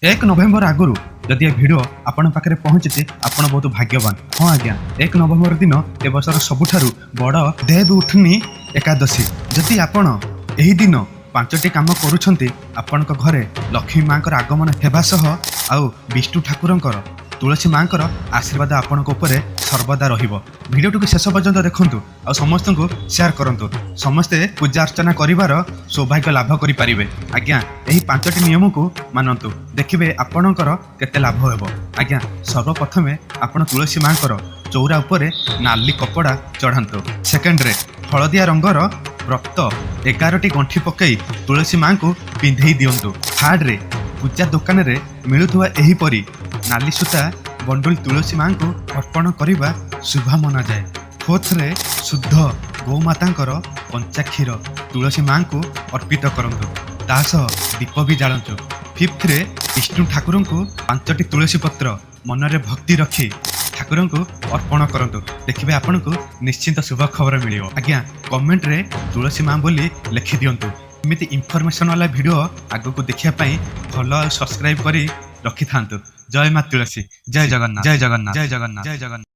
1 नवेम्बर आगु जदि भिडियो आपण पाखे पहुंची आपण बहुत भाग्यवान। हाँ आज्ञा 1 नवेम्बर दिन ए वर्षर सबुठारु बड़ देव उठनी एकादशी। जदि आपण एही दिन 5टी काम करूछंती आपण घरे लक्ष्मी माँ आगमन हेबा सह आउ विष्णु ठाकुरंकर तुलसी माँ आशीर्वाद आपण उपरे सर्वदा रहिबो। भिडियो को शेष पर्यंत देखंतु आ समस्त को शेयर करंतु। समस्ते पूजा अर्चना करिवार सौभाग्य लाभ करि पारिबे। आज्ञा एही 5टी नियम को मानंतु, देखिबे आपणकर केते लाभ हेबो। आज्ञा सर्वप्रथमे आपण तुलसी माँ चौरा उपरे नाली कपड़ा चढ़ातु। सेकेंड रे हलदिया रंगर रक्त 11टी गंठी पकई तुलसी माँ को पिंधेई दियंतु। थर्ड रे पूजा दुकान रे मिलुथुवा एही परी नाली सूता बंडुल तुलसी माँ को अर्पण करने शुभ मना जाए। फोर्थ रे शुद्ध गौमातांकर पंचा क्षीर तुलसी माँ को अर्पित करंतु, तासह दीप भी जालंतु। फिफ्थ रे विष्णु ठाकुर को 5टी तुलसी पत्र मनरे भक्ति रखी ठाकुर को अर्पण करंतु। देखिए आपन को निश्चिंत शुभ खबर मिलियो। आज्ञा कमेंट रे तुलसी माँ बोली लिखि दियंतु। एमिति इनफॉरमेशन वाला वीडियो आगो को देखिया पई फॉलो सब्सक्राइब करी रखि थांतु। जय मां तुलसी, जय जगन्नाथ, जय जगन्नाथ, जय जगन्नाथ, जय जगन्नाथ।